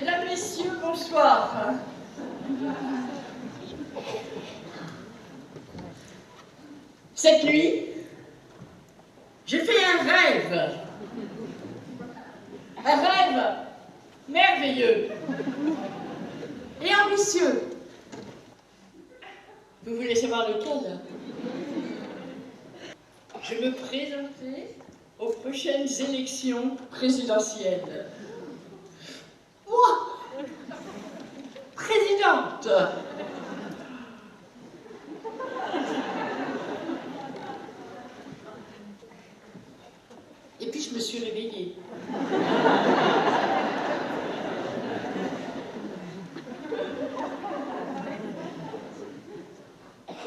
Mesdames, Messieurs, bonsoir. Cette nuit, j'ai fait un rêve merveilleux et ambitieux. Vous voulez savoir lequel? Je me présentais aux prochaines élections présidentielles. Moi, présidente. Et puis je me suis réveillée.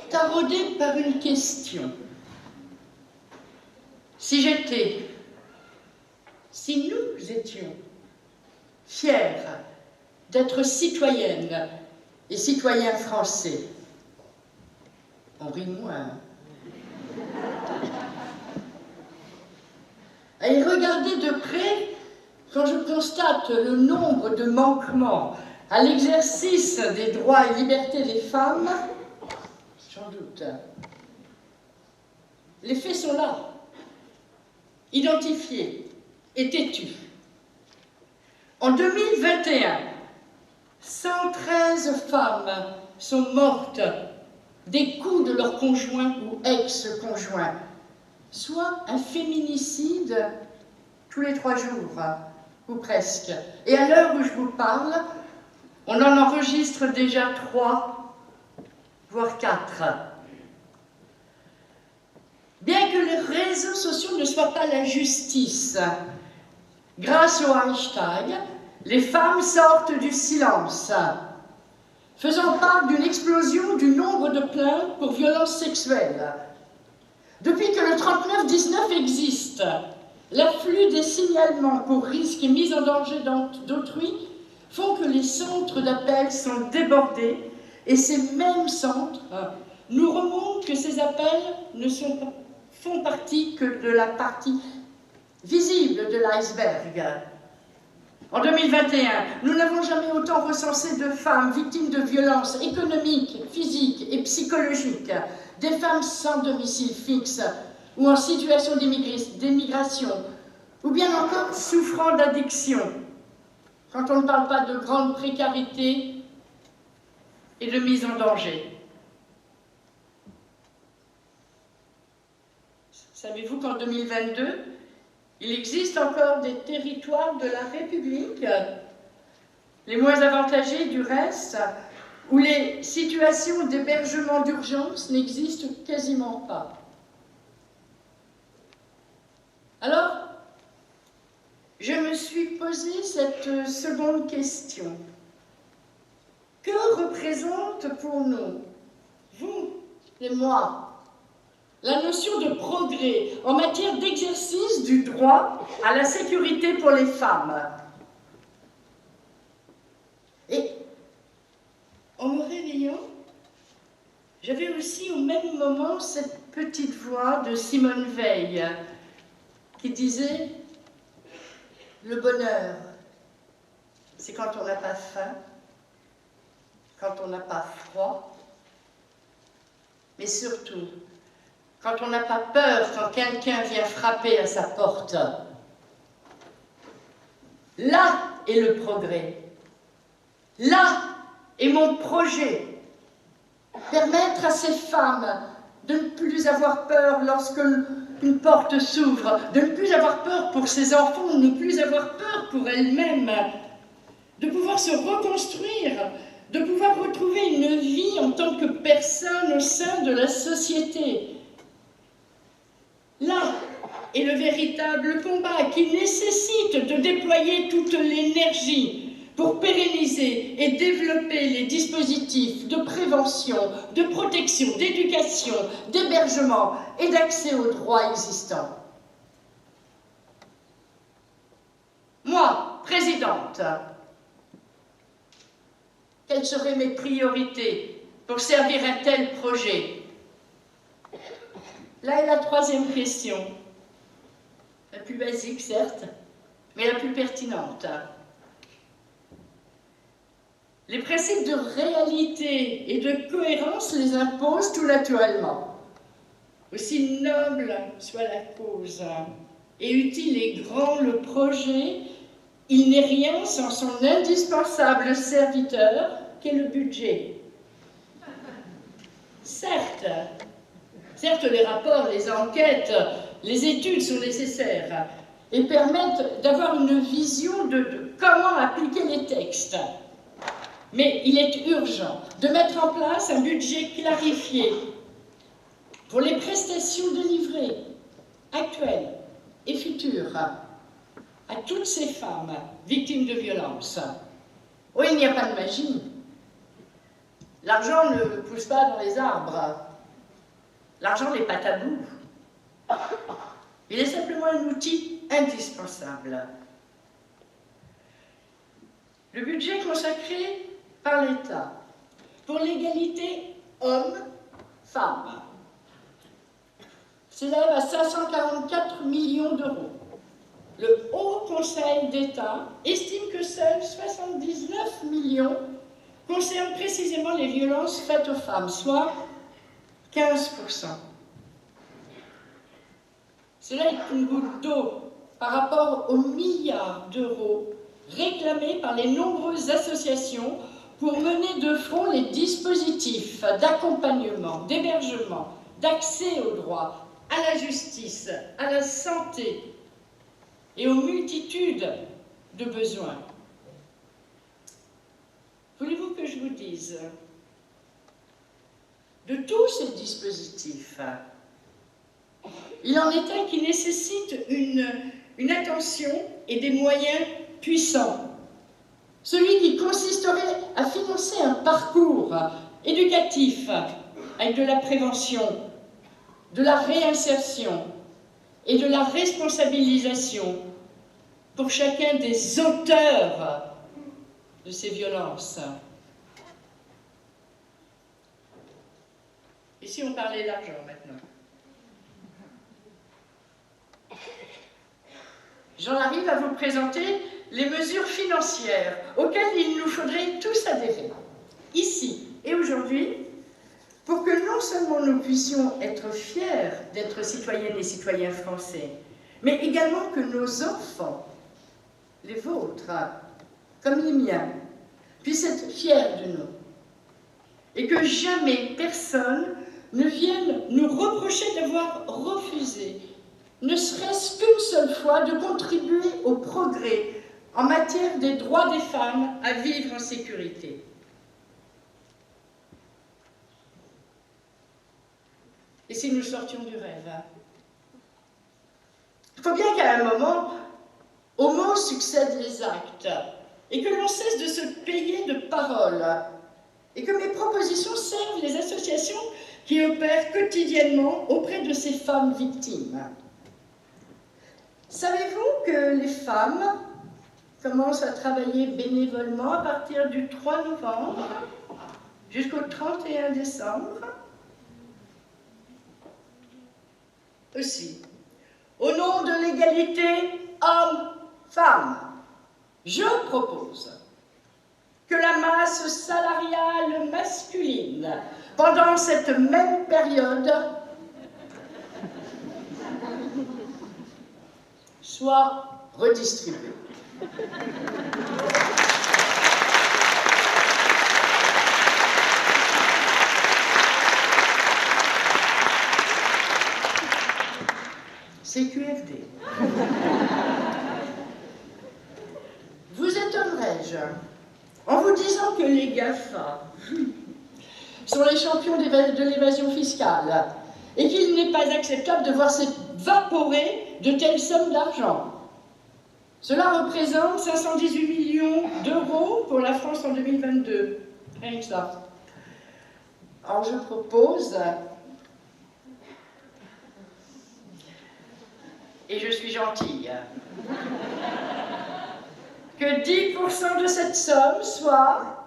Taraudée par une question. Si nous étions fiers d'être citoyennes et citoyens français, on rit moins. À y regarder de près, quand je constate le nombre de manquements à l'exercice des droits et libertés des femmes, j'en doute. Les faits sont là, identifiés et têtus. En 2021, 113 femmes sont mortes des coups de leur conjoint ou ex-conjoint, soit un féminicide tous les 3 jours, ou presque. Et à l'heure où je vous parle, on en enregistre déjà 3, voire 4. Bien que les réseaux sociaux ne soient pas la justice, grâce au hashtag, les femmes sortent du silence, faisant part d'une explosion du nombre de plaintes pour violences sexuelles. Depuis que le 3919 existe, l'afflux des signalements pour risques et mise en danger d'autrui font que les centres d'appel sont débordés et ces mêmes centres nous remontent que ces appels font partie que de la partie visible de l'iceberg. En 2021, nous n'avons jamais autant recensé de femmes victimes de violences économiques, physiques et psychologiques, des femmes sans domicile fixe ou en situation d'émigration, ou bien encore souffrant d'addiction, quand on ne parle pas de grande précarité et de mise en danger. Savez-vous qu'en 2022, il existe encore des territoires de la République, les moins avantagés du reste, où les situations d'hébergement d'urgence n'existent quasiment pas. Alors, je me suis posé cette seconde question. Que représente pour nous, vous et moi, la notion de progrès en matière d'exercice du droit à la sécurité pour les femmes? Et en me réveillant, j'avais aussi au même moment cette petite voix de Simone Veil qui disait « Le bonheur, c'est quand on n'a pas faim, quand on n'a pas froid, mais surtout quand on n'a pas peur quand quelqu'un vient frapper à sa porte. Là est le progrès. Là est mon projet. Permettre à ces femmes de ne plus avoir peur lorsque une porte s'ouvre, de ne plus avoir peur pour ses enfants, de ne plus avoir peur pour elles-mêmes, de pouvoir se reconstruire, de pouvoir retrouver une vie en tant que personne au sein de la société. Là est le véritable combat qui nécessite de déployer toute l'énergie pour pérenniser et développer les dispositifs de prévention, de protection, d'éducation, d'hébergement et d'accès aux droits existants. Moi, présidente, quelles seraient mes priorités pour servir un tel projet? Là est la troisième question, la plus basique certes, mais la plus pertinente. les principes de réalité et de cohérence les imposent tout naturellement. Aussi noble soit la cause et utile et grand le projet, il n'est rien sans son indispensable serviteur qu'est le budget. Certes, les rapports, les enquêtes, les études sont nécessaires et permettent d'avoir une vision de comment appliquer les textes. Mais il est urgent de mettre en place un budget clarifié pour les prestations délivrées, actuelles et futures, à toutes ces femmes victimes de violences. Oh, il n'y a pas de magie. L'argent ne pousse pas dans les arbres. L'argent n'est pas tabou. Il est simplement un outil indispensable. Le budget consacré par l'État pour l'égalité hommes-femmes s'élève à 544 millions d'euros. Le Haut Conseil d'État estime que seuls 79 millions concernent précisément les violences faites aux femmes, soit 15%. Cela est une goutte d'eau par rapport aux milliards d'euros réclamés par les nombreuses associations pour mener de front les dispositifs d'accompagnement, d'hébergement, d'accès aux droits, à la justice, à la santé et aux multitudes de besoins. Voulez-vous que je vous dise, de tous ces dispositifs, il en est un qui nécessite une attention et des moyens puissants. Celui qui consisterait à financer un parcours éducatif avec de la prévention, de la réinsertion et de la responsabilisation pour chacun des auteurs de ces violences. Ici, on parlait d'argent maintenant. J'en arrive à vous présenter les mesures financières auxquelles il nous faudrait tous adhérer, ici et aujourd'hui, pour que non seulement nous puissions être fiers d'être citoyennes et citoyens français, mais également que nos enfants, les vôtres, comme les miens, puissent être fiers de nous. Et que jamais personne ne vienne nous reprocher d'avoir refusé, ne serait-ce qu'une seule fois, de contribuer au progrès en matière des droits des femmes à vivre en sécurité. Et si nous sortions du rêve? Il faut bien qu'à un moment, aux mots succèdent les actes, et que l'on cesse de se payer de paroles, et que mes propositions servent les associations qui opèrent quotidiennement auprès de ces femmes victimes. Savez-vous que les femmes commencent à travailler bénévolement à partir du 3 novembre jusqu'au 31 décembre? Aussi, au nom de l'égalité hommes-femmes, je propose que la masse salariale masculine, pendant cette même période, soit redistribuée. CQFD. Vous étonnerai-je en vous disant que les GAFA sont les champions de l'évasion fiscale et qu'il n'est pas acceptable de voir s'évaporer de telles sommes d'argent. Cela représente 518 millions d'euros pour la France en 2022. Rien que ça. Alors je propose, et je suis gentille, que 10% de cette somme soit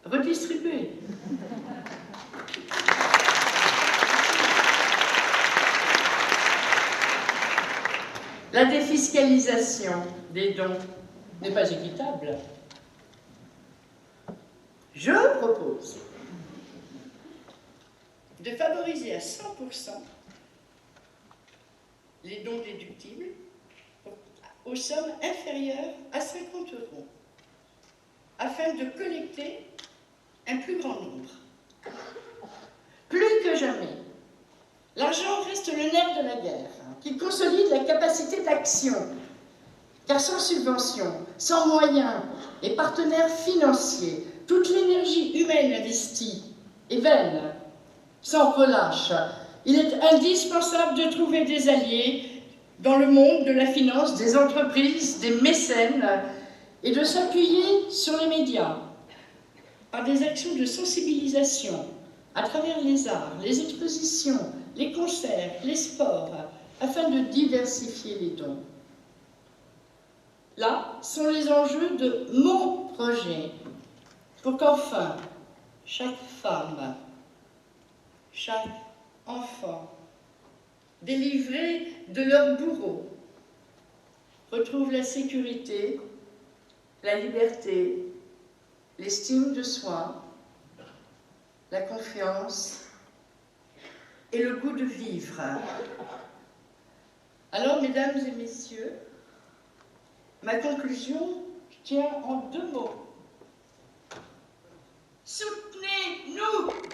redistribuée. La défiscalisation des dons n'est pas équitable. Je propose de favoriser à 100% les dons déductibles aux sommes inférieures à 50 €, afin de collecter un plus grand nombre. Plus que jamais, l'argent reste le nerf de la guerre, qui consolide la capacité d'action, car sans subvention, sans moyens et partenaires financiers, toute l'énergie humaine investie est vaine, sans relâche. Il est indispensable de trouver des alliés dans le monde de la finance, des entreprises, des mécènes, et de s'appuyer sur les médias par des actions de sensibilisation à travers les arts, les expositions, les concerts, les sports, afin de diversifier les dons. Là sont les enjeux de mon projet, pour qu'enfin chaque femme, chaque enfant, délivrés de leur bourreau, retrouve la sécurité, la liberté, l'estime de soi, la confiance et le goût de vivre. Alors, mesdames et messieurs, ma conclusion tient en 2 mots. Soutenez-nous!